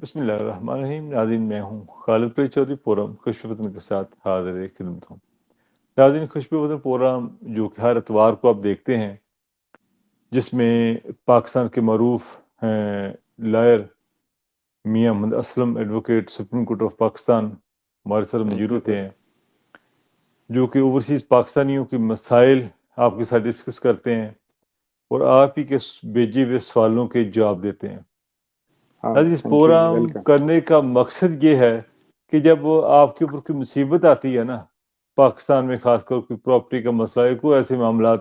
بسم اللہ الرحمن الرحیم۔ ناظرین، میں ہوں خالد پیر چودھری، پروگرام خوشبو وطن کے ساتھ حاضر خدمت ہوں۔ ناظرین، خوشبو وطن پروگرام جو کہ ہر اتوار کو آپ دیکھتے ہیں، جس میں پاکستان کے معروف lawyer Mian Muhammad Aslam advocate Supreme Court of Pakistan ہمارے ساتھ موجود ہوتے ہیں، جو کہ اوورسیز پاکستانیوں کے مسائل آپ کے ساتھ ڈسکس کرتے ہیں اور آپ ہی کے بھیجے ہوئے سوالوں کے جواب دیتے ہیں۔ اس پروگرام کرنے کا مقصد یہ ہے کہ جب آپ کے اوپر کوئی مصیبت آتی ہے نا، پاکستان میں خاص کر کوئی پراپرٹی کا مسئلہ ہے، کوئی ایسے معاملات،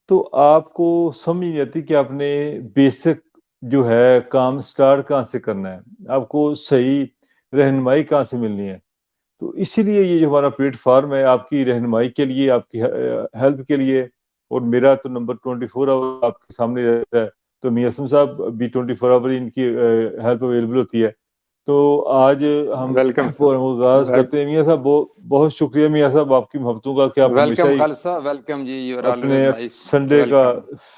تو آپ کو سمجھ نہیں آتی کہ آپ نے بیسک جو ہے کام سٹارٹ کہاں سے کرنا ہے، آپ کو صحیح رہنمائی کہاں سے ملنی ہے۔ تو اسی لیے یہ جو ہمارا پلیٹ فارم ہے، آپ کی رہنمائی کے لیے، آپ کی ہیلپ کے لیے، اور میرا تو نمبر 24 آور آپ کے سامنے رہتا ہے، تو میاں اسلم صاحب بھی 24 آور ان کی ہیلپ اویلیبل ہوتی ہے۔ تو آج ہم آغاز کرتے ہیں۔ میاں صاحب بہت شکریہ میاں صاحب آپ کی محبتوں کا کہ آپ ہمیشہ ہی اپنے سنڈے کا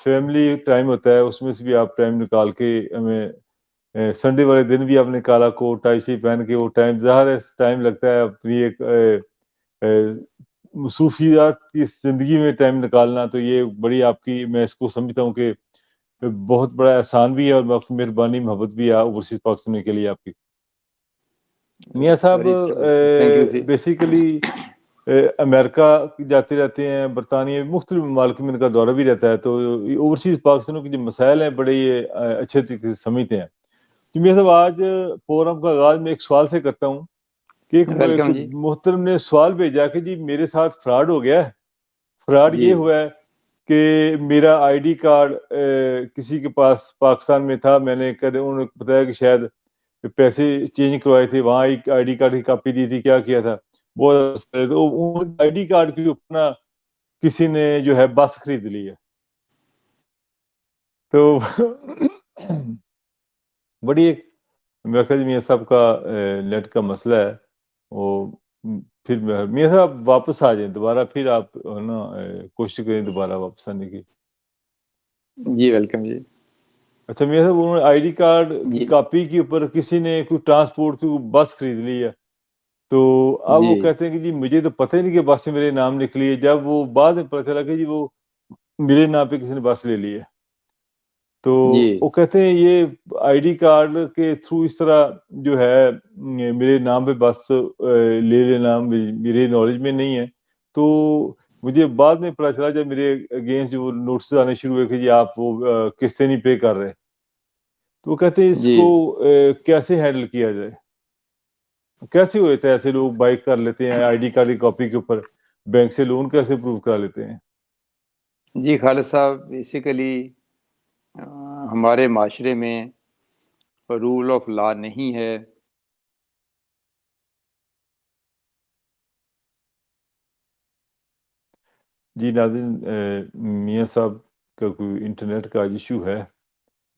فیملی ٹائم ہوتا ہے، اس میں سے بھی آپ ٹائم نکال کے ہمیں سنڈے والے دن بھی آپ نے کالا کوٹ ٹائی سی پہن کے وہ ٹائم ظاہر ہے ٹائم لگتا ہے اپنی ایک مصروفیات کی زندگی میں ٹائم نکالنا، تو یہ بڑی آپ کی، میں اس کو سمجھتا ہوں کہ بہت بڑا احسان بھی ہے اور آپ کی مہربانی محبت بھی ہے اوورسیز پاکستان کے لیے آپ کی۔ میاں صاحب بیسیکلی امریکہ جاتے رہتے ہیں، برطانیہ، مختلف ممالک میں ان کا دورہ بھی رہتا ہے، تو اوورسیز پاکستانوں کے جو مسائل ہیں بڑے یہ اچھے طریقے سے سمجھتے ہیں۔ تو میاں صاحب آج پروگرام کا آغاز میں ایک سوال سے کرتا ہوں کہ ایک محترم نے سوال بھیجا کہ جی میرے ساتھ فراڈ ہو گیا ہے۔ فراڈ یہ ہوا ہے کہ میرا آئی ڈی کارڈ کسی کے پاس پاکستان میں تھا، میں نے انہوں نے بتایا کہ شاید پیسے چینج کروائے تھے، وہاں ایک آئی ڈی کارڈ کی کاپی دی تھی، کیا تھا وہ آئی ڈی کارڈ کے اوپر نا کسی نے جو ہے بس خرید لی ہے۔ تو بڑی ایک میرا خیال میاں صاحب کا نیٹ کا مسئلہ ہے، وہ پھر میاں صاحب واپس آ جائیں دوبارہ، پھر آپ نا کوشش کریں دوبارہ واپس آنے کی۔ جی ویلکم جی۔ اچھا میاں صاحب، انہوں نے آئی ڈی کارڈ کی کاپی کے اوپر کسی نے کوئی ٹرانسپورٹ کی بس خرید لی ہے، تو اب وہ کہتے ہیں کہ جی مجھے تو پتہ ہی نہیں کہ بس سے میرے نام نکلی ہے، جب وہ بعد میں پتہ چلا کہ جی وہ میرے نام پہ کسی نے بس لے لی ہے، تو وہ کہتے ہیں یہ آئی ڈی کارڈ کے تھرو اس طرح جو ہے میرے نام پہ بس لے لینا میرے نالج میں نہیں ہے۔ تو مجھے بعد میں پتہ چلا جب میرے اگینسٹ جو نوٹس آنے شروع ہوئے کہ جی آپ وہ قسطیں نہیں پے کر رہے، تو وہ کہتے ہیں اس کو کیسے ہینڈل کیا جائے، کیسے ہوئے تھے ایسے لوگ بائک کر لیتے ہیں آئی ڈی کارڈ کی کاپی کے اوپر بینک سے لون کیسے اپروو کرا لیتے ہیں؟ جی خالد صاحب، بیسیکلی ہمارے معاشرے میں رول آف لا نہیں ہے۔ جی ناظرین، میاں صاحب کا کوئی انٹرنیٹ کا ایشو ہے،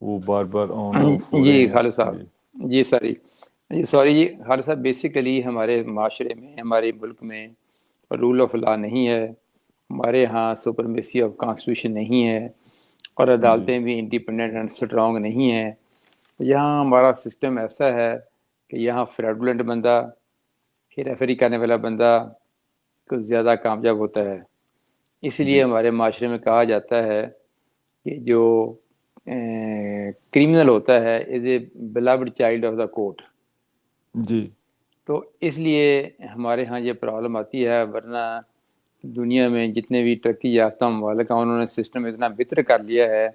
وہ بار بار آن آف ہو رہے ہیں۔ جی خالد صاحب، جی سوری جی خالد صاحب، بیسیکلی ہمارے معاشرے میں، ہمارے ملک میں رول آف لا نہیں ہے، ہمارے ہاں سپرمیسی آف کانسٹیٹیوشن نہیں ہے، اور عدالتیں بھی انڈیپینڈنٹ اینڈ اسٹرانگ نہیں ہیں۔ یہاں ہمارا سسٹم ایسا ہے کہ یہاں فراڈولنٹ بندہ، ہیرا پھیری کرنے والا بندہ کچھ زیادہ کامیاب ہوتا ہے۔ اس لیے ہمارے معاشرے میں کہا جاتا ہے کہ جو کرمنل ہوتا ہے is a beloved child of the court. جی، تو اس لیے ہمارے ہاں یہ پرابلم آتی ہے، ورنہ دنیا میں جتنے بھی ترقی یافتہ ممالک ہیں انہوں نے سسٹم اتنا بہتر کر لیا ہے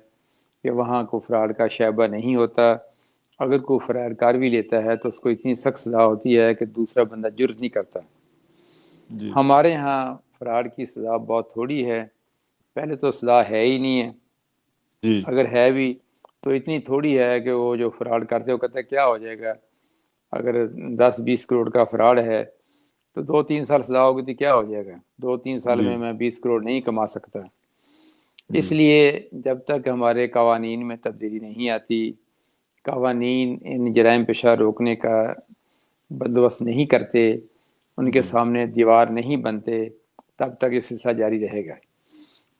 کہ وہاں کو فراڈ کا شائبہ نہیں ہوتا۔ اگر کوئی فراڈ کار بھی لیتا ہے تو اس کو اتنی سخت سزا ہوتی ہے کہ دوسرا بندہ جرت نہیں کرتا۔ ہمارے ہاں فراڈ کی سزا بہت تھوڑی ہے، پہلے تو سزا ہے ہی نہیں ہے، اگر ہے بھی تو اتنی تھوڑی ہے کہ وہ جو فراڈ کرتے وہ کہتے ہیں کیا ہو جائے گا، اگر 10-20 کروڑ کا فراڈ ہے تو 2-3 سال سزا ہوگی تو کیا ہو جائے گا، 2-3 سال میں 20 کروڑ نہیں کما سکتا۔ اس لیے جب تک ہمارے قوانین میں تبدیلی نہیں آتی، قوانین ان جرائم پیشہ روکنے کا بندوبست نہیں کرتے، ان کے سامنے دیوار نہیں بنتے، تب تک یہ سلسلہ جاری رہے گا۔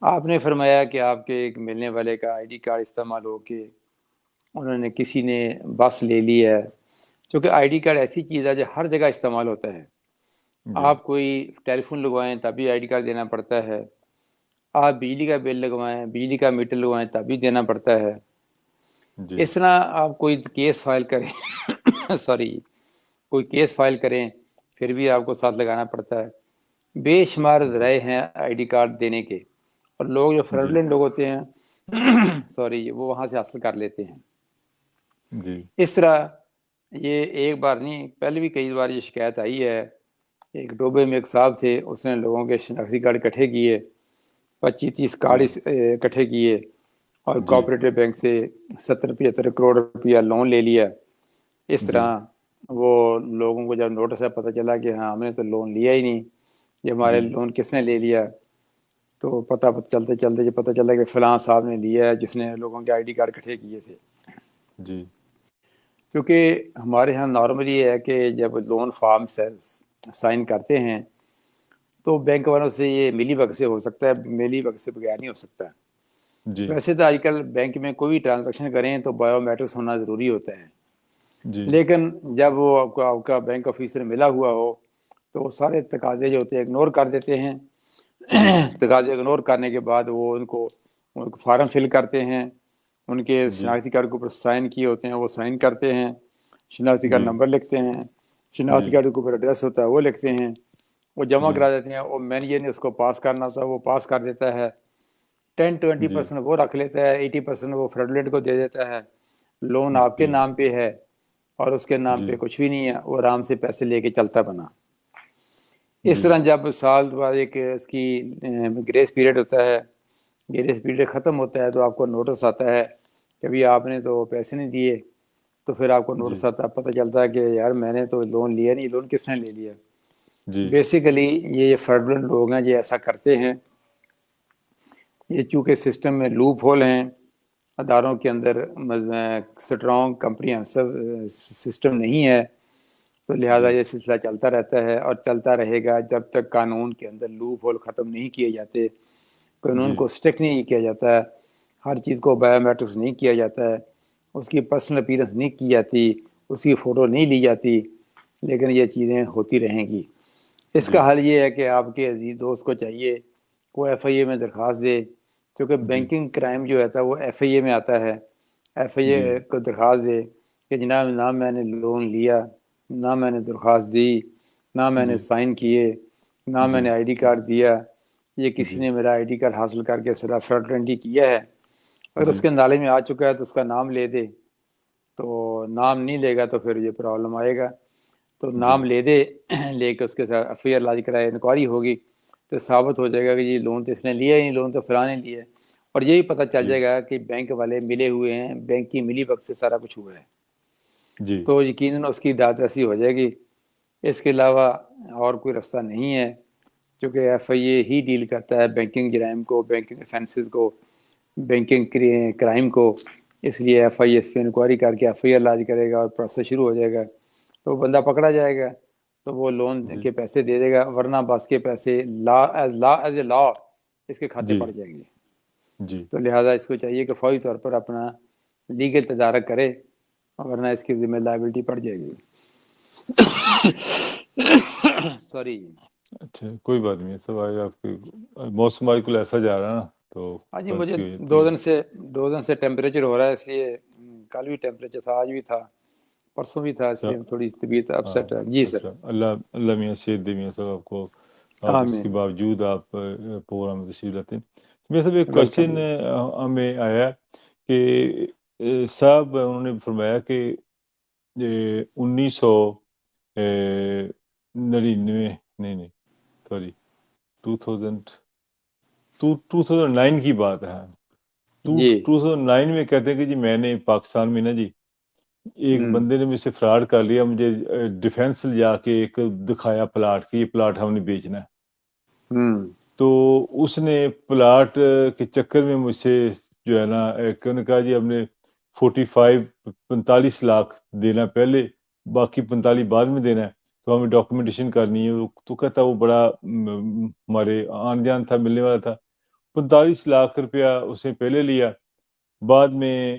آپ نے فرمایا کہ آپ کے ایک ملنے والے کا آئی ڈی کارڈ استعمال ہو کے انہوں نے کسی نے بس لے لی ہے، کیونکہ آئی ڈی کارڈ ایسی چیز ہے جو ہر جگہ استعمال ہوتا ہے. جی آپ کوئی ٹیلی فون لگوائیں تبھی آئی ڈی کارڈ دینا پڑتا ہے. آپ بجلی کا بل لگوائیں، بجلی کا میٹر لگوائیں تبھی دینا پڑتا ہے. جی اس طرح آپ کوئی کیس فائل کریں سوری کوئی کیس فائل کریں پھر بھی آپ کو ساتھ لگانا پڑتا ہے. بے شمار ذرائع ہیں آئی ڈی کارڈ دینے کے، اور لوگ جو جی فراڈلنٹ لوگ ہوتے ہیں سوری وہ وہاں سے حاصل کر لیتے ہیں. جی اس طرح یہ ایک بار نہیں، پہلے بھی کئی بار یہ شکایت آئی ہے. ایک ڈوبے میں ایک صاحب تھے، اس نے لوگوں کے شناختی کارڈ اکٹھے کیے، 25-30 کارڈ اکٹھے کیے، اور جی کوآپریٹو بینک سے 70-75 کروڑ روپیہ لون لے لیا. اس جی طرح وہ لوگوں کو جب نوٹس ہے پتہ چلا کہ ہاں ہم نے تو لون لیا ہی نہیں، یہ ہمارے جی لون کس نے لے لیا، تو پتہ چلتے چلتے پتہ چلا کہ فلاں صاحب نے لیا ہے جس نے لوگوں کے آئی ڈی کارڈ اکٹھے کیے تھے. جی کیونکہ ہمارے ہاں نارملی یہ ہے کہ جب لون فارم سائن کرتے ہیں تو بینک والوں سے یہ ملی بگ سے ہو سکتا ہے، ملی بگ سے بغیر نہیں ہو سکتا. جی ویسے تو آج کل بینک میں کوئی بھی ٹرانزیکشن کریں تو بایو میٹرکس ہونا ضروری ہوتا ہے. جی لیکن جب وہ آپ کا بینک آفیسر ملا ہوا ہو تو وہ سارے تقاضے جو ہوتے ہیں اگنور کر دیتے ہیں. جی تقاضے اگنور کرنے کے بعد وہ ان کو فارم فل کرتے ہیں، ان کے جی شناختی کارڈ کے اوپر سائن کیے ہوتے ہیں وہ سائن کرتے ہیں، شناختی کارڈ جی نمبر لکھتے ہیں، شناختی جی کارڈ کے اوپر ایڈریس ہوتا ہے وہ لکھتے ہیں، وہ جمع جی کرا دیتے ہیں. اور مینیجر نے اس کو پاس کرنا ہوتا ہے وہ پاس کر دیتا ہے. 10-20% وہ رکھ لیتا ہے، 80% وہ فراڈلنٹ کو دے دیتا ہے. لون آپ کے جی نام پہ ہے اور اس کے نام جی پہ کچھ بھی نہیں ہے، وہ آرام سے پیسے لے کے چلتا بنا. اس جی طرح جب سال بعد ایک اس کی گریس پیریڈ ہوتا ہے، گریس پیریڈ ختم ہوتا ہے تو آپ کو نوٹس آتا ہے کہ ابھی آپ نے تو پیسے نہیں دیے. تو پھر آپ کو جی نوٹس آتا ہے، پتہ چلتا ہے کہ یار میں نے تو لون لیا نہیں، لون کس نے لے لیا. جی بیسیکلی یہ فرڈلنٹ لوگ ہیں یہ ایسا کرتے ہیں. یہ چونکہ سسٹم میں لوپ ہول ہیں، اداروں کے اندر اسٹرانگ کمپریہنسو سسٹم نہیں ہے، تو لہٰذا جی یہ سلسلہ چلتا رہتا ہے اور چلتا رہے گا جب تک قانون کے اندر لوپ ہول ختم نہیں کیے جاتے، قانون جی کو اسٹرکٹ نہیں کیا جاتا ہے، ہر چیز کو بایو میٹرکس نہیں کیا جاتا ہے، اس کی پرسنل اپیرنس نہیں کی جاتی، اس کی فوٹو نہیں لی جاتی. لیکن یہ چیزیں ہوتی رہیں گی. اس جی کا حل یہ ہے کہ آپ کے عزیز دوست کو چاہیے وہ ایف آئی اے میں درخواست دے، کیونکہ جی بینکنگ کرائم جو ہوتا ہے وہ ایف آئی اے میں آتا ہے. ایف آئی جی اے کو درخواست دے کہ جناب نہ میں نے لون لیا، نہ میں نے درخواست دی، نہ میں نے جی سائن کیے، نہ میں جی نے آئی ڈی کارڈ دیا، یہ کسی جی نے میرا آئی ڈی کارڈ حاصل کر کے فراڈلنٹلی کیا ہے. اگر اس جی کے نالے میں آ چکا ہے تو اس کا نام لے دے، تو نام نہیں لے گا تو پھر یہ پرابلم آئے گا. تو جی نام لے دے، لے کے اس کے ساتھ ایف آئی آر لادی کرائے، انکوائری ہوگی تو ثابت ہو جائے گا کہ یہ لون تو اس نے لیا ہی نہیں، لون تو فلاں نے لیا ہے. اور یہی پتہ چل جی جائے گا کہ بینک والے ملے ہوئے ہیں، بینک کی ملی بگ سے سارا کچھ ہوا ہے، جی تو یقیناً اس کی داد رسی ہو جائے گی. اس کے علاوہ اور کوئی رستہ نہیں ہے، کیونکہ ایف آئی اے ہی ڈیل کرتا ہے بینکنگ جرائم کو، بینکنگ افینسز کو، بینکنگ کرائم کو. اس لیے ایف آئی اے اس پہ انکوائری کر کے ایف آئی آر لادج کرے گا اور پروسیس شروع ہو جائے گا، تو بندہ پکڑا جائے گا تو وہ لون جی کے پیسے دے دے گا، ورنہ بس کے پیسے لا ایز اے لا اس کے کھاتے جی پڑ جائیں گے. جی تو لہٰذا اس کو چاہیے کہ فوری طور پر اپنا لیگل تدارک کرے، ورنہ اس کی ذمہ لائبلٹی پڑ جائے گی. سوری. اچھا کوئی بات نہیں، سب آج آپ کی موسم آج کل ایسا جا رہا ہے نا تو ہاں جی، بس مجھے کی وجہ دو سے دن سے 2 دن سے ٹیمپریچر ہو رہا ہے، اس لیے کل بھی ٹیمپریچر تھا، آج بھی تھا، پرسوں بھی تھا، اس لیے تھوڑی طبیعت ہاں اپسیٹ ہے. جی سر. اچھا، اللہ میاں صحت دے میاں صاحب آپ کو. آپ اس کے آمین. باوجود آپ پروگرام میں تشریف لاتے ہیں. میرے صاحب ایک ویلکم کوشچن جی. ہمیں آیا کہ صاحب انہوں نے فرمایا کہ 1999 نہیں سوری 2009 کی بات ہے. جی. 2009 میں کہتے ہیں کہ جی میں نے پاکستان میں نا جی ایک بندے نے مجھ سے فراڈ کر لیا، مجھے ڈیفینس لے جا کے ایک دکھایا پلاٹ کہ یہ پلاٹ ہم نے بیچنا ہے. تو اس نے پلاٹ کے چکر میں مجھ سے جو ہے نا انہوں نے کہا جی ہم نے 45 لاکھ دینا پہلے، باقی 45 بعد میں دینا ہے، تو ہمیں ڈاکومنٹیشن کرنی ہے. تو کہتا وہ بڑا ہمارے آن جان تھا، ملنے والا تھا. 45 لاکھ روپیہ اس نے پہلے لیا، بعد میں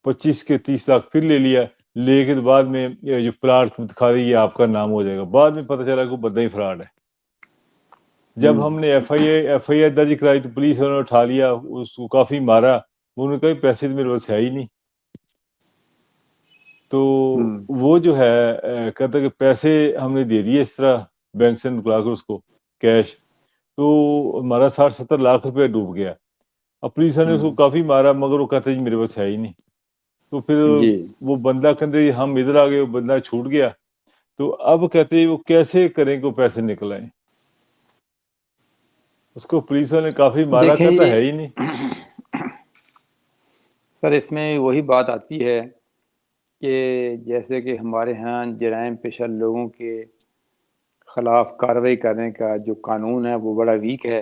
25 کے 30 لاکھ پھر لے لیا. لیکن بعد میں یہ جو پلاٹ دکھا رہی ہے آپ کا نام ہو جائے گا، بعد میں پتہ چلا کہ وہ بندہ ہی فراڈ ہے۔ جب ہم نے ایف آئی آر درج کرائی تو پولیس والوں نے اٹھا لیا، اس کو کافی مارا، انہوں نے کہا پیسے تو میرے پاس ہے ہی نہیں۔ تو وہ جو ہے کہتا کہ پیسے ہم نے دے دیے اس طرح بینک سے نکلا کر اس کو کیش، تو ہمارا 60-70 لاکھ روپے ڈوب گیا۔ اب پولیس نے اس کو کافی مارا، مگر وہ کہتے جی میرے پاس ہے ہی نہیں۔ تو پھر جی وہ بندہ کہتے ہم ادھر آ گئے، وہ بندہ چھوٹ گیا۔ تو اب کہتے وہ کیسے کریں کہ وہ پیسے نکل آئیں؟ اس کو پولیس نے کافی مارا، دیکھیں کہتا ہے ہی نہیں۔ سر اس میں وہی بات آتی ہے کہ جیسے کہ ہمارے ہاں جرائم پیشہ لوگوں کے خلاف کارروائی کرنے کا جو قانون ہے وہ بڑا ویک ہے،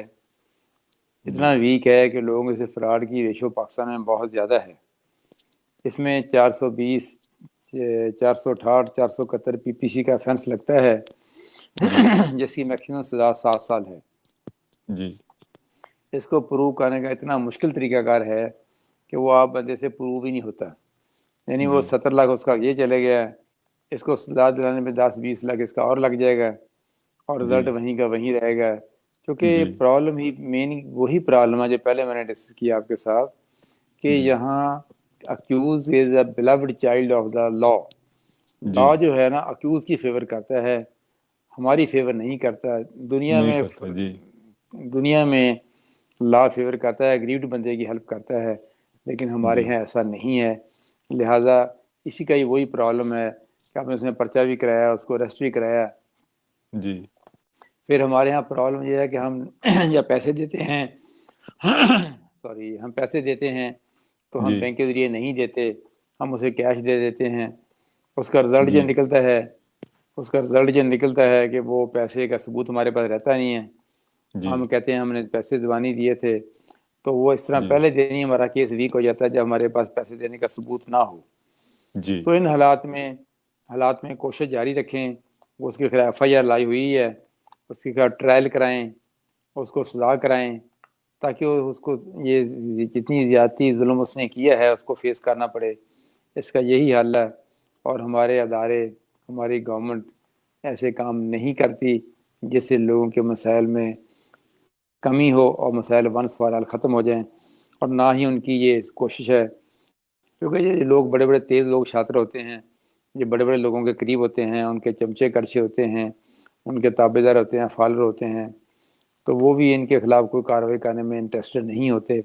اتنا ویک ہے کہ لوگوں سے فراڈ کی ریشو پاکستان میں بہت زیادہ ہے۔ اس میں 420 468 471 پی پی سی کا offense لگتا ہے، جس کی میکسیمم سزا 7 سال ہے۔ جی اس کو پروو کرنے کا اتنا مشکل طریقہ کار ہے کہ وہ آپ بندے سے پروو بھی نہیں ہوتا، یعنی وہ 70 لاکھ اس کا یہ چلے گیا، اس کو سزا دلانے میں 10-20 لاکھ اس کا اور لگ جائے گا، اور رزلٹ وہیں کا وہیں رہے گا۔ کیونکہ پرابلم ہی مین وہی پرابلم ہے جو پہلے میں نے ڈسکس کیا آپ کے ساتھ کہ یہاں accused is a beloved child of the law. Law جو ہے نا اکیوز کی فیور کرتا ہے، ہماری فیور نہیں کرتا۔ دنیا میں لا فیور کرتا ہے، گریوڈ بندے کی ہیلپ کرتا ہے، لیکن ہمارے یہاں ایسا نہیں ہے۔ لہٰذا اسی کا ہی وہی پرابلم ہے کہ آپ نے اس میں پرچہ بھی کرایا، اس کو اریسٹ بھی کرایا۔ جی پھر ہمارے یہاں پرابلم یہ ہے کہ ہم جب پیسے دیتے ہیں ہم پیسے دیتے ہیں تو ہم بینک کے ذریعے نہیں دیتے، ہم اسے کیش دے دیتے ہیں۔ اس کا رزلٹ جو نکلتا ہے کہ وہ پیسے کا ثبوت ہمارے پاس رہتا نہیں ہے۔ ہم کہتے ہیں ہم نے پیسے دیوانی دیے تھے، تو وہ اس طرح پہلے دن ہی ہمارا کیس ویک ہو جاتا ہے جب ہمارے پاس پیسے دینے کا ثبوت نہ ہو۔ تو ان حالات میں کوشش جاری رکھیں، وہ اس کے خلاف ایف آئی آر لائی ہوئی ہے، اس کے خلاف ٹرائل کرائیں، اس کو سزا کرائیں، تاکہ اس کو یہ جتنی زیادتی ظلم اس نے کیا ہے اس کو فیس کرنا پڑے۔ اس کا یہی حل ہے، اور ہمارے ادارے، ہماری گورنمنٹ ایسے کام نہیں کرتی جس سے لوگوں کے مسائل میں کمی ہو اور مسائل ونس فار آل ختم ہو جائیں، اور نہ ہی ان کی یہ کوشش ہے، کیونکہ یہ لوگ بڑے بڑے تیز لوگ شاطر ہوتے ہیں، یہ بڑے بڑے لوگوں کے قریب ہوتے ہیں، ان کے چمچے کرچے ہوتے ہیں، ان کے تابع دار ہوتے ہیں، فالوور ہوتے ہیں، تو وہ بھی ان کے خلاف کوئی کارروائی کرنے میں انٹرسٹڈ نہیں ہوتے۔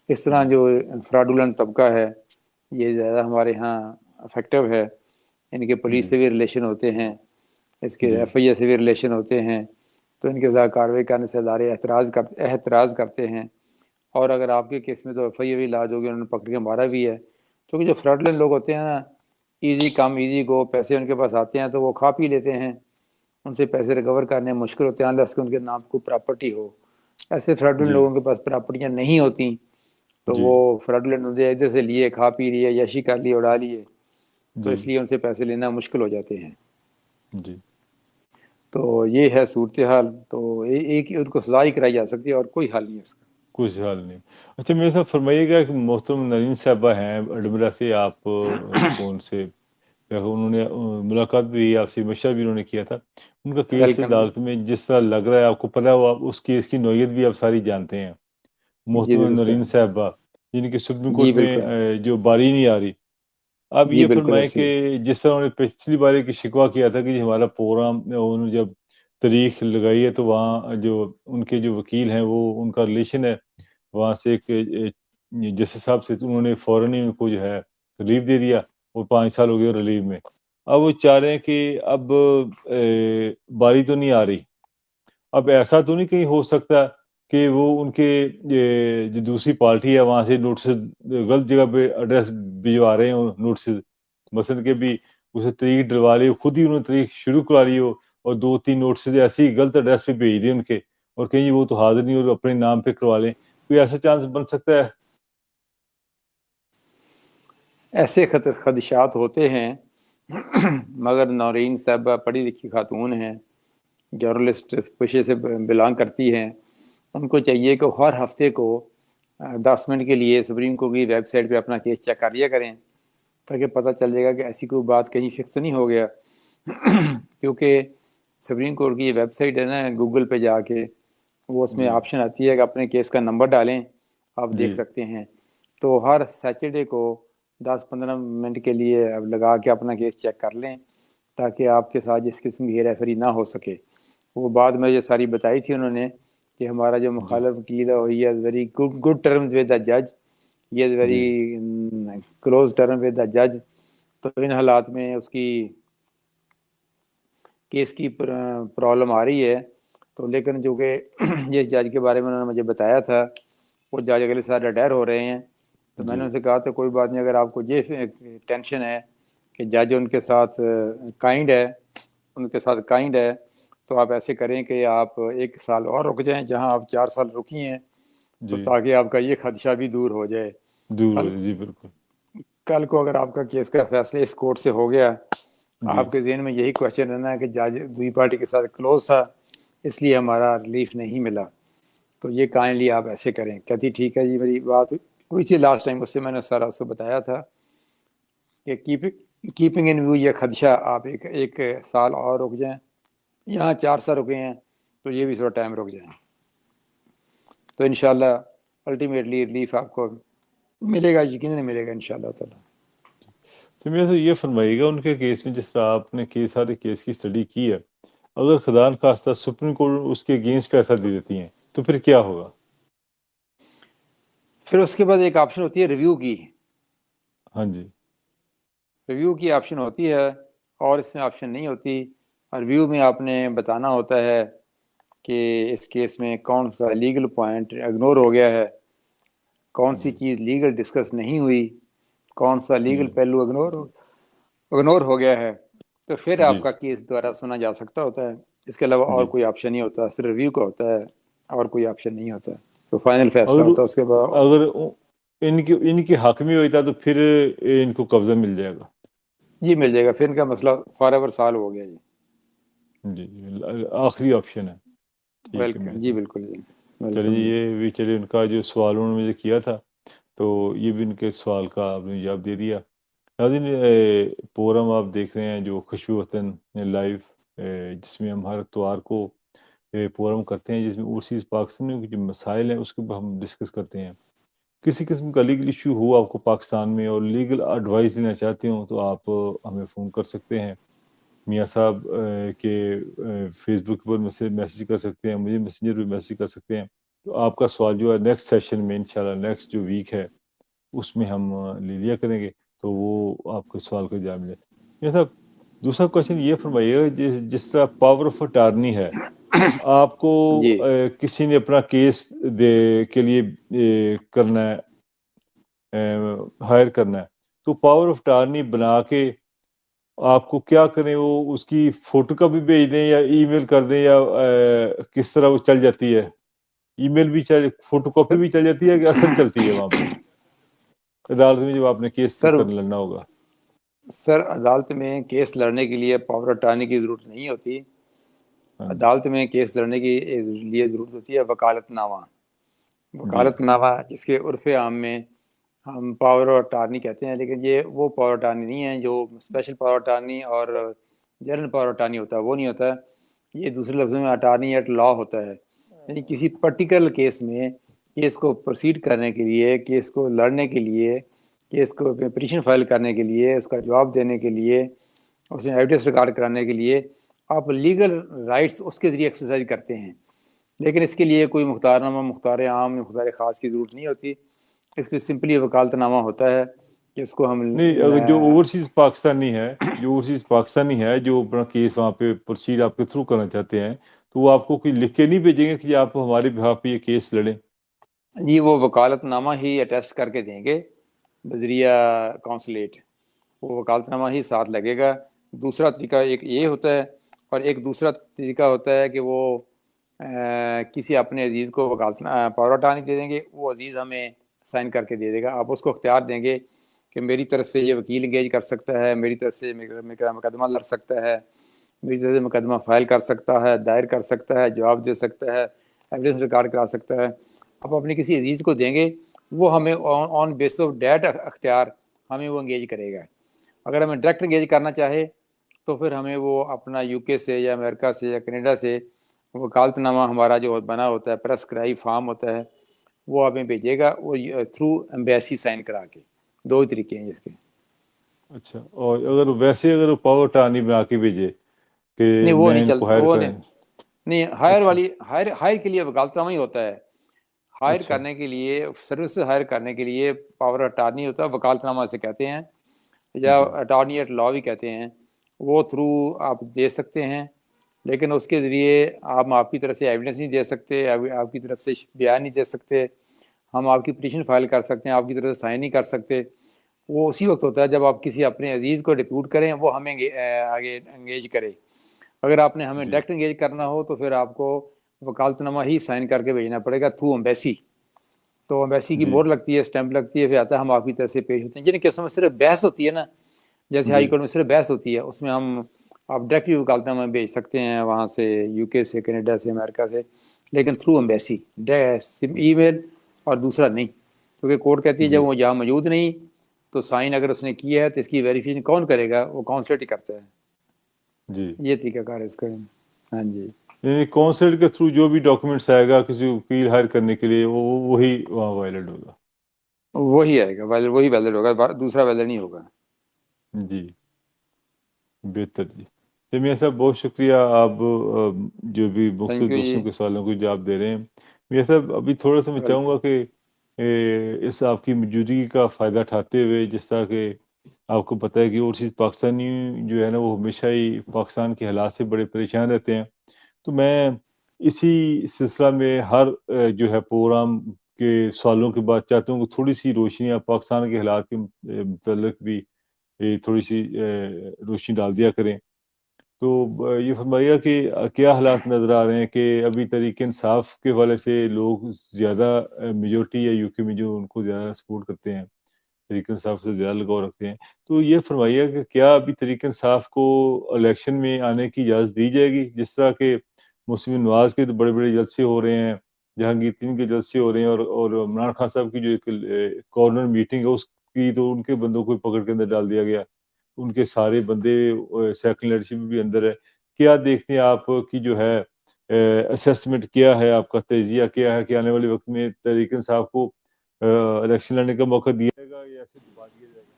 اس طرح جو فراڈولنٹ طبقہ ہے یہ زیادہ ہمارے ہاں افیکٹو ہے، ان کے پولیس سے بھی ریلیشن ہوتے ہیں، اس کے ایف آئی اے سے بھی ریلیشن ہوتے ہیں، تو ان کے ساتھ کارروائی کرنے سے ادارے احتراز کرتے ہیں۔ اور اگر آپ کے کیس میں تو ایف آئی اے بھی لاج ہوگی، انہوں نے پکڑ کے مارا بھی ہے، کیونکہ جو فراڈولنٹ لوگ ہوتے ہیں نا، ایزی کم ایزی گو، پیسے ان کے پاس آتے ہیں تو وہ کھا پی لیتے ہیں، ان سے پیسے ریکور کرنے مشکل ہوتے ہیں unless کہ ان کے نام کو پراپرٹی ہو۔ ایسے فراڈولنٹ لوگوں کے پاس پراپرٹیاں نہیں ہوتی، تو وہ فراڈولنٹ ادھر سے لیے، کھا پی لیے، یشی کر لیے، اڑا لیے، تو اس لیے ان سے پیسے لینا مشکل ہو جاتے ہیں۔ تو یہ ہے صورتحال۔ تو ایک ان کو سزا ہی کرائی جا سکتی ہے اور کوئی حل نہیں اس کا، کچھ حال نہیں۔ اچھا میرے ساتھ فرمائیے گا کہ محترم نرین صاحبہ ہیں اڈمرا سے، آپ کو ان سے انہوں نے ملاقات بھی، آپ سے مشورہ بھی انہوں نے کیا تھا، ان کا کیس ویلکم جی۔ عدالت میں جس طرح لگ رہا ہے، آپ کو پتا ہو، آپ اس کیس کی نوعیت بھی آپ ساری جانتے ہیں۔ جی محترم بالکل نرین سر، صاحبہ جن کی سپریم جی کورٹ بالکل، میں جو باری نہیں آ رہی، آپ جی یہ بالکل فرمائیں ایسے کہ ہی۔ جس طرح انہوں نے پچھلی باری کی شکوہ کیا تھا کہ ہمارا پروگرام، انہوں نے جب تاریخ لگائی ہے تو وہاں جو ان کے جو وکیل ہیں وہ ان کا ریلیشن ہے وہاں سے ایک جسٹس صاحب سے، انہوں نے فوراً ہی ان کو جو ہے ریلیف دے دیا، وہ 5 سال ہو گئے ریلیو میں۔ اب وہ چاہ رہے ہیں کہ اب باری تو نہیں آ رہی، اب ایسا تو نہیں کہیں ہو سکتا کہ وہ ان کے جو دوسری پارٹی ہے وہاں سے نوٹسز غلط جگہ پہ ایڈریس بھجوا رہے ہیں نوٹسز، مثلاً کہ بھی اسے تاریخ ڈلوا لی، خود ہی انہوں نے تاریخ شروع کرا لی ہو، اور 2-3 نوٹسز ایسے ہی غلط ایڈریس پہ بھیج دیں ان کے، اور کہیں جی وہ تو حاضر نہیں اور اپنے نام پہ کروا لیں، کوئی ایسا چانس بن سکتا ہے؟ ایسے خدشات ہوتے ہیں، مگر نورین صاحبہ پڑھی لکھی خاتون ہیں، جرنلسٹ پیشے سے بلانگ کرتی ہیں، ان کو چاہیے کہ ہر ہفتے کو 10 منٹ کے لیے سپریم کورٹ کی ویب سائٹ پہ اپنا کیس چیک کر لیا کریں تاکہ پتہ چل جائے گا کہ ایسی کوئی بات کہیں فکس نہیں ہو گیا کیونکہ سپریم کورٹ کی یہ ویب سائٹ ہے نا، گوگل پہ جا کے وہ اس میں جی آپشن آتی ہے کہ اپنے کیس کا نمبر ڈالیں، آپ دیکھ جی سکتے ہیں۔ تو ہر سیٹرڈے کو 10-15 منٹ کے لیے اب لگا کے اپنا کیس چیک کر لیں تاکہ آپ کے ساتھ جس قسم کی ہیرا پھیری نہ ہو سکے۔ وہ بعد میں جو ساری بتائی تھی انہوں نے کہ ہمارا جو جی مخالف وکیل ہے he is very good terms with the جج، ہی از جی very close term with the جج۔ تو ان حالات میں اس کی کیس کی پرابلم آ رہی ہے۔ تو لیکن جو کہ جس جج کے بارے میں انہوں نے مجھے بتایا تھا وہ جج اگلے سال ریٹائر ہو رہے ہیں، تو میں نے جی ان سے کہا تو کوئی بات نہیں، اگر آپ کو یہ ٹینشن ہے کہ جج ان کے ساتھ کائنڈ ہے تو آپ ایسے کریں کہ آپ 1 سال اور رک جائیں جہاں آپ 4 سال رکی ہیں، تو جی تاکہ آپ کا یہ خدشہ بھی دور ہو جائے۔ دور ہو کل جائے، جی بالکل۔ کل کو اگر آپ کا کیس کا فیصلہ اس کورٹ سے ہو گیا، جی آپ کے ذہن میں یہی کوشچن رہنا ہے کہ جج دوسری پارٹی کے ساتھ کلوز تھا اس لیے ہمارا ریلیف نہیں ملا، تو یہ کائنڈلی آپ ایسے کریں۔ کہتی ٹھیک ہے جی، میری بات ہوئی تھی لاسٹ ٹائم، اس سے میں نے سارا اس کو بتایا تھا کہ کیپنگ ان ویو یہ خدشہ آپ 1 سال اور رک جائیں، یہاں 4 سال رکے ہیں تو یہ بھی تھوڑا ٹائم رک جائیں، تو انشاءاللہ الٹیمیٹلی ریلیف آپ کو ملے گا، یقیناً ملے گا انشاءاللہ تعالی۔ تو میرے سے یہ فرمائیے گا ان کے کیس میں، جس طرح آپ نے سارے کیس کی اسٹڈی کی ہے، اگر خدا نخواستہ سپریم کورٹ اس کے اگینسٹ فیصلہ دے دیتی ہیں تو پھر کیا ہوگا؟ پھر اس کے بعد ایک آپشن ہوتی ہے ریویو کی، ہاں جی ریویو کی آپشن ہوتی ہے اور اس میں آپشن نہیں ہوتی۔ ریویو میں آپ نے بتانا ہوتا ہے کہ اس کیس میں کون سا لیگل پوائنٹ اگنور ہو گیا ہے، کون سی جی چیز لیگل ڈسکس نہیں ہوئی، کون سا لیگل جی پہلو اگنور ہو گیا ہے، تو پھر جی آپ کا کیس دوبارہ سنا جا سکتا ہوتا ہے۔ اس کے علاوہ اور جی کوئی آپشن نہیں ہوتا، صرف ریویو کا ہوتا ہے اور کوئی آپشن نہیں ہوتا، تو فائنل فیصلہ اگر ہوتا ہے اس کے بعد۔ اگر ان کی حق میں ہوتا تو پھر ان کو قبضہ مل جائے گا؟ جی مل جائے گا، پھر ان کا مسئلہ فار ایور سالو ہو گیا جی۔ جی جی آخری آپشن ہے، ٹھیک ہے ویلکم میاں جی، صاحب۔ بالکل جی، چلیے ویلکم جی۔ یہ بھی، چلیے ان کا جو سوال انہوں نے مجھے کیا تھا تو یہ بھی ان کے سوال کا آپ نے جواب دے دیا۔ ناظرین، پروگرام آپ دیکھ رہے ہیں جو خوشبو وطن لائیو، جس میں ہم ہر اتوار کو پروگرام کرتے ہیں، جس میں اوورسیز پاکستان کے جو مسائل ہیں اس کے اوپر ہم ڈسکس کرتے ہیں۔ کسی قسم کا لیگل ایشو ہو آپ کو پاکستان میں اور لیگل ایڈوائس دینا چاہتے ہوں تو آپ ہمیں فون کر سکتے ہیں، میاں صاحب کے فیس بک پر میسیج کر سکتے ہیں، مجھے میسنجر پہ میسیج کر سکتے ہیں۔ تو آپ کا سوال جو ہے نیکسٹ سیشن میں انشاءاللہ نیکسٹ جو ویک ہے اس میں ہم لے لیا کریں گے، تو وہ آپ کے سوال کا جواب ملے۔ میاں صاحب دوسرا کوشچن یہ فرمائیے گا، جس طرح پاور آف اٹارنی ہے، آپ کو جی کسی نے اپنا کیس کے لیے کرنا ہے، ہائر کرنا ہے، تو پاور آف اٹارنی بنا کے آپ کو کیا کریں؟ وہ اس کی فوٹو کاپی بھیج دیں یا ای میل کر دیں، یا کس طرح وہ چل جاتی ہے؟ ای میل بھی فوٹو کاپی بھی چل جاتی ہے کہ اصل چلتی ہے وہاں پہ عدالت میں جب آپ نے کیس سر لڑنا ہوگا؟ سر عدالت میں کیس لڑنے کے لیے پاور اٹارنی کی ضرورت نہیں ہوتی، ہاں جی عدالت میں کیس لڑنے کی لیے ضرورت ہوتی ہے وکالت نامہ۔ جی وکالت نامہ جس کے عرف عام میں ہم پاور اٹارنی کہتے ہیں، لیکن یہ وہ پاور اٹارنی نہیں ہے جو اسپیشل پاور اٹارنی اور جنرل پاور اٹارنی ہوتا ہے، وہ نہیں ہوتا ہے۔ یہ دوسرے لفظوں میں اٹارنی ایٹ لا ہوتا ہے، یعنی کسی پرٹیکولر کیس میں کیس کو پروسیڈ کرنے کے لیے، کیس کو لڑنے کے لیے، کیس کو پٹیشن فائل کرنے کے لیے، اس کا جواب دینے کے لیے، اس میں ایویڈنس ریکارڈ کرانے کے لیے آپ لیگل رائٹس اس کے ذریعے ایکسرسائز کرتے ہیں، لیکن اس کے لیے کوئی مختار نامہ، مختار عام، مختار خاص کی ضرورت نہیں ہوتی۔ اس کے سمپلی وکالت نامہ ہوتا ہے کہ اس کو ہم نہیں، اگر جو اوورسیز پاکستانی ہے، جو اپنا کیس وہاں پہ پروسیڈ آپ کے تھرو کرنا چاہتے ہیں، تو وہ آپ کو کوئی لکھ کے نہیں بھیجیں گے کہ آپ ہمارے بہاف پہ یہ کیس لڑیں؟ جی وہ وکالت نامہ ہی اٹیسٹ کر کے دیں گے بذریعہ کونسلیٹ، وہ وکالت نامہ ہی ساتھ لگے گا۔ دوسرا طریقہ ایک یہ ہوتا ہے، اور ایک دوسرا طریقہ ہوتا ہے کہ وہ کسی اپنے عزیز کو وکالت پاور اٹارنی دے دیں گے، وہ عزیز ہمیں سائن کر کے دے دے گا، آپ اس کو اختیار دیں گے کہ میری طرف سے یہ وکیل انگیج کر سکتا ہے، میری طرف سے میرا مقدمہ لڑ سکتا ہے، میری طرف سے مقدمہ فائل کر سکتا ہے، دائر کر سکتا ہے، جواب دے سکتا ہے، ایویڈنس ریکارڈ کرا سکتا ہے۔ آپ اپنے کسی عزیز کو دیں گے، وہ ہمیں آن بیس آف ڈیٹ اختیار ہمیں وہ انگیج کرے گا۔ اگر ہمیں ڈائریکٹ انگیج کرنا چاہے تو پھر ہمیں وہ اپنا UK سے یا امریکہ سے یا کینیڈا سے وکالت نامہ ہمارا جو بنا ہوتا ہے پرسکرائی فارم ہوتا ہے وہ ہمیں بھیجے گا، وہ تھرو ایمبیسی سائن کرا کے. 2 طریقے ہیں اس کے. اچھا، اور اگر پاور ٹانی بنا کے بھیجے کہ نہیں وہ میں نہیں ان کو چلتا، ہائر وہ کریں. نہیں ہائر اچھا والی ہائر کے لیے وکالت نامہ ہی ہوتا ہے. ہائر اچھا کرنے کے لیے، سروس ہائر کرنے کے لیے پاور اٹارنی ہوتا ہے، وکالت نامہ سے کہتے ہیں یا جی اٹارنی ایٹ لا بھی کہتے ہیں. وہ تھرو آپ دے سکتے ہیں، لیکن اس کے ذریعے آپ کی طرف سے ایویڈنس نہیں دے سکتے، آپ کی طرف سے بیان نہیں دے سکتے. ہم آپ کی پٹیشن فائل کر سکتے ہیں، آپ کی طرف سے سائن نہیں کر سکتے. وہ اسی وقت ہوتا ہے جب آپ کسی اپنے عزیز کو ڈپیوٹ کریں، وہ ہمیں آگے انگیج کرے. اگر آپ نے ہمیں جی ڈائریکٹ انگیج کرنا ہو تو پھر آپ کو وکالت نامہ ہی سائن کر کے بھیجنا پڑے گا تھرو ایمبیسی. تو ایمبیسی کی جی مور لگتی ہے، اسٹیمپ لگتی ہے، پھر آتا ہے ہم آپ کی طرف سے پیش ہوتے ہیں. جن کیسوں میں صرف بحث ہوتی ہے نا، جیسے ہائی جی کورٹ میں صرف بحث ہوتی ہے، اس میں ہم آپ ڈائریکٹلی وکالت نامہ بھیج سکتے ہیں وہاں سے، UK سے، کینیڈا سے، امریکہ سے، لیکن تھرو ایمبیسی ای میل اور دوسرا نہیں. کیونکہ کورٹ کہتی ہے جی جب وہ یہاں موجود نہیں تو سائن اگر اس نے کیا ہے تو اس کی ویریفیکیشن کون کرے گا؟ وہ کونسلیٹ ہی کرتا ہے. جی یہ طریقہ کار ہے اس کا. ہاں جی. یعنی کونسل کے تھرو جو بھی ڈاکومنٹس آئے گا کسی وکیل ہائر کرنے کے لیے وہی وہاں وائلڈ ہوگا. وہی آئے گا وہی ویلڈ ہوگا، دوسرا ویلڈ نہیں ہوگا. جی بہتر جی. میاں صاحب بہت شکریہ، آپ جو بھی تھینک مختلف یو دوستوں جی. کے سوالوں کو جواب دے رہے ہیں. میاں صاحب ابھی تھوڑا سا میں چاہوں گا کہ اس آپ کی موجودگی کا فائدہ اٹھاتے ہوئے، جس طرح کہ آپ کو پتہ ہے کہ اوورسیز پاکستانی جو ہے نا وہ ہمیشہ ہی پاکستان کے حالات سے بڑے پریشان رہتے ہیں. تو میں اسی سلسلہ میں ہر جو ہے پروگرام کے سوالوں کے بعد چاہتا ہوں کہ تھوڑی سی روشنی آپ پاکستان کے حالات کے متعلق بھی تھوڑی سی روشنی ڈال دیا کریں. تو یہ فرمائیے کہ کیا حالات نظر آ رہے ہیں کہ ابھی تحریک انصاف کے حوالے سے لوگ زیادہ میجورٹی ہے UK میں جو ان کو زیادہ سپورٹ کرتے ہیں، تحریک انصاف سے زیادہ لگاؤ رکھتے ہیں. تو یہ فرمائیے کہ کیا ابھی تحریک انصاف کو الیکشن میں آنے کی اجازت دی جائے گی؟ جس طرح کہ مسلم نواز کے تو بڑے بڑے جلسے ہو رہے ہیں، جہانگیر ترین کے جلسے ہو رہے ہیں، اور عمران خان صاحب کی جو ایک کارنر میٹنگ ہے اس کی تو ان کے بندوں کو پکڑ کے اندر ڈال دیا گیا، ان کے سارے بندے سیکنڈ لیڈرشپ بھی اندر ہے. کیا دیکھتے ہیں آپ کی جو ہے اسیسمنٹ کیا ہے، آپ کا تجزیہ کیا ہے کہ آنے والے وقت میں تحریک انصاف کو الیکشن لڑنے کا موقع دیا جائے گا یا ایسے دبا دیا جائے گا؟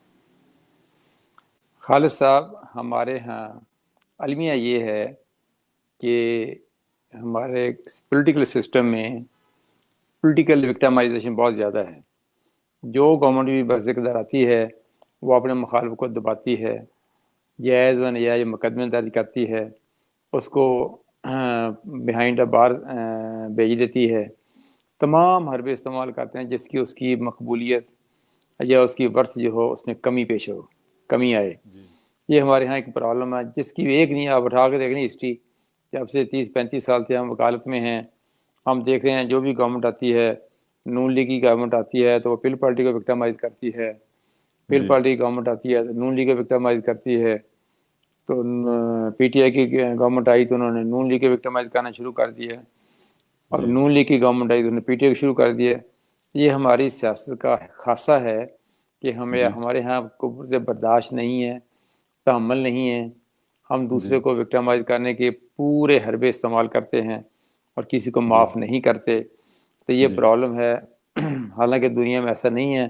خالد صاحب، ہمارے ہاں المیہ یہ ہے کہ ہمارے پولیٹیکل سسٹم میں پولیٹیکل وکٹمائزیشن بہت زیادہ ہے. جو گورنمنٹ بھی برز اقتدار آتی ہے وہ اپنے مخالف کو دباتی ہے، جائز و نجائز مقدمے درج کرتی ہے، اس کو بیہائنڈ اے بار بھیج دیتی ہے. تمام حربے استعمال کرتے ہیں جس کی اس کی مقبولیت یا اس کی ورث جو ہو اس میں کمی آئے. جی یہ ہمارے ہاں ایک پرابلم ہے جس کی ایک نہیں آپ اٹھا کے دیکھیں ہسٹری. جب سے 30-35 سال سے ہم وکالت میں ہیں، ہم دیکھ رہے ہیں جو بھی گورنمنٹ آتی ہے، نون لیگ کی گورنمنٹ آتی ہے تو وہ پیپل پارٹی کو وکٹمائز کرتی ہے، پیپل جی پارٹی کی گورنمنٹ آتی ہے تو نون لیگ کو وکٹمائز کرتی ہے. تو PTI کی گورنمنٹ آئی تو انہوں نے نون لیگ کو وکٹمائز کرنا شروع کر دیا، اور جی نون لیگ کی گورنمنٹ آئی تو انہوں نے PTI کو شروع کر دیا. یہ ہماری سیاست کا خاصہ ہے کہ جی ہمارے ہاں کفر سے برداشت نہیں ہے، تحمل نہیں ہے. ہم جی دوسرے کو وکٹمائز کرنے کے پورے حربے استعمال کرتے ہیں اور کسی کو جی معاف نہیں کرتے. تو یہ جی پرابلم ہے. حالانکہ دنیا میں ایسا نہیں ہے،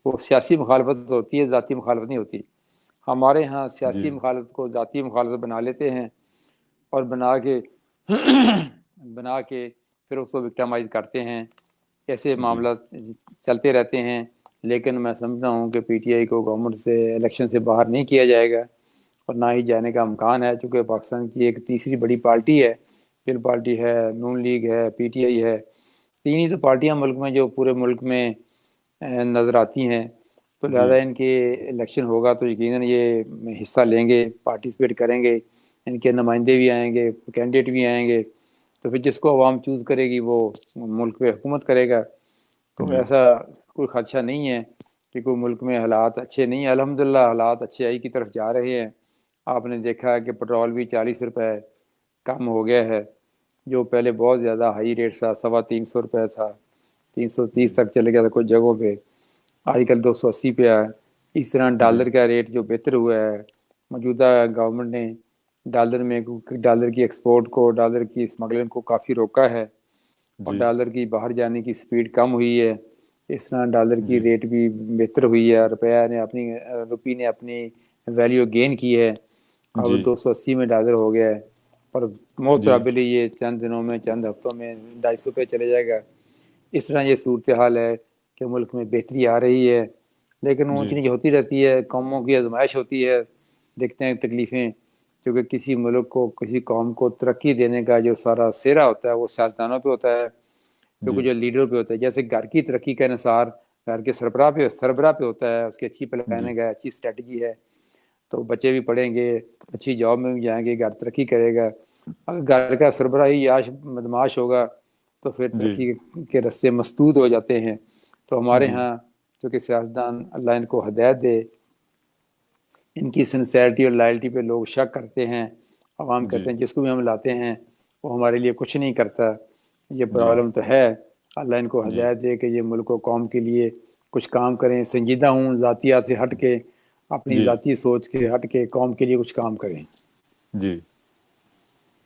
وہ سیاسی مخالفت ہوتی ہے، ذاتی مخالفت نہیں ہوتی. ہمارے ہاں جی سیاسی مخالفت کو ذاتی مخالفت بنا لیتے ہیں، اور بنا کے پھر اس کو وکٹمائز کرتے ہیں. ایسے جی معاملات چلتے رہتے ہیں. لیکن میں سمجھتا ہوں کہ PTI کو گورنمنٹ سے الیکشن سے باہر نہیں کیا جائے گا، اور نہ ہی جانے کا امکان ہے، چونکہ پاکستان کی ایک تیسری بڑی پارٹی ہے، پیپل پارٹی ہے، نون لیگ ہے، PTI ہے. 3 ہی تو پارٹیاں ملک میں جو پورے ملک میں نظر آتی ہیں. تو جی لہٰذا ان کے الیکشن ہوگا تو یقیناً یہ حصہ لیں گے، پارٹیسپیٹ کریں گے، ان کے نمائندے بھی آئیں گے، کینڈیڈیٹ بھی آئیں گے. تو پھر جس کو عوام چوز کرے گی وہ ملک پہ حکومت کرے گا. تو جی ایسا کوئی خدشہ نہیں ہے کہ کوئی ملک میں حالات اچھے نہیں ہیں. الحمدللہ حالات اچھائی کی طرف جا رہے ہیں. آپ نے دیکھا ہے کہ پٹرول بھی 40 روپے کم ہو گیا ہے، جو پہلے بہت زیادہ ہائی ریٹ تھا، 350 روپے تھا، 330 جی تک چلے گیا تھا کچھ جگہوں پہ، آج کل 280 پہ ہے. اس طرح ڈالر کا ریٹ جو بہتر ہوا ہے، موجودہ گورنمنٹ نے ڈالر کی ایکسپورٹ کو، ڈالر کی اسمگلنگ کو کافی روکا ہے، اور جی ڈالر کی باہر جانے کی سپیڈ کم ہوئی ہے۔ اس طرح ڈالر کی جی ریٹ بھی بہتر ہوئی ہے، روپی نے اپنی ویلیو گین کی ہے، اب جی 280 میں ڈالر ہو گیا ہے، اور موسٹ جی پرابلی یہ چند دنوں میں، چند ہفتوں میں 250 پہ چلے جائے گا۔ اس طرح یہ صورتحال ہے کہ ملک میں بہتری آ رہی ہے، لیکن اونچ جی نیچ ہوتی رہتی ہے، قوموں کی آزمائش ہوتی ہے، دیکھتے ہیں تکلیفیں، کیونکہ کسی ملک کو، کسی قوم کو ترقی دینے کا جو سارا سہرا ہوتا ہے وہ سیاستدانوں پہ ہوتا ہے، کیونکہ جی جو لیڈر پہ ہوتا ہے۔ جیسے گھر کی ترقی کا انحصار گھر کے سربراہ پہ ہوتا ہے، اس کی اچھی جی پلاننگ ہے، اچھی اسٹریٹجی ہے، تو بچے بھی پڑھیں گے، اچھی جاب میں بھی جائیں گے، گھر ترقی کرے گا۔ اگر گھر کا سربراہ ہی یاش بدماش ہوگا تو پھر جی ترقی کے رستے مسدود ہو جاتے ہیں۔ تو ہمارے جی ہاں چونکہ سیاستدان، اللہ ان کو ہدایت دے، ان کی سنسیئرٹی اور لائلٹی پہ لوگ شک کرتے ہیں، عوام جی کہتے ہیں جس کو بھی ہم لاتے ہیں وہ ہمارے لیے کچھ نہیں کرتا۔ یہ جی پرابلم تو ہے، اللہ ان کو جی ہدایت دے کہ یہ ملک و قوم کے لیے کچھ کام کریں، سنجیدہ ہوں، ذاتیات سے ہٹ کے، اپنی جی ذاتی سوچ کے ہٹ کے قوم کے لیے کچھ کام کریں۔ جی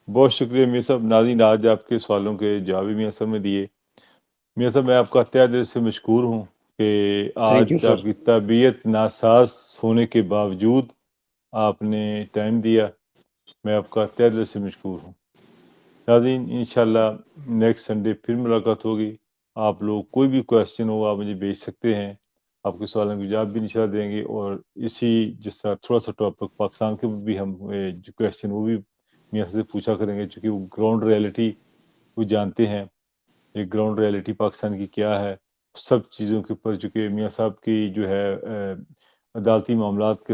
بہت شکریہ میاں صاحب۔ ناظرین، آج آپ کے سوالوں کے جواب میاں صاحب نے دیے۔ میاں صاحب، میں آپ کا تہ دل سے مشکور ہوں کہ تھینک یو آج سر۔ آپ کی طبیعت ناساز ہونے کے باوجود آپ نے ٹائم دیا، میں آپ کا تہ دل سے مشکور ہوں۔ ناظرین، انشاءاللہ نیکسٹ سنڈے پھر ملاقات ہوگی۔ آپ لوگ کوئی بھی کویسچن ہو آپ مجھے بھیج سکتے ہیں، آپ کے سوالوں کے جواب بھی انشاءاللہ دیں گے، اور اسی جس طرح تھوڑا سا ٹاپک پاکستان کے بھی ہم جو کویسچن وہ بھی میاں سے پوچھا کریں گے، چونکہ وہ گراؤنڈ ریئلٹی وہ جانتے ہیں، یہ گراؤنڈ ریئلٹی پاکستان کی کیا ہے، سب چیزوں کے اوپر، چونکہ میاں صاحب کی جو ہے عدالتی معاملات کے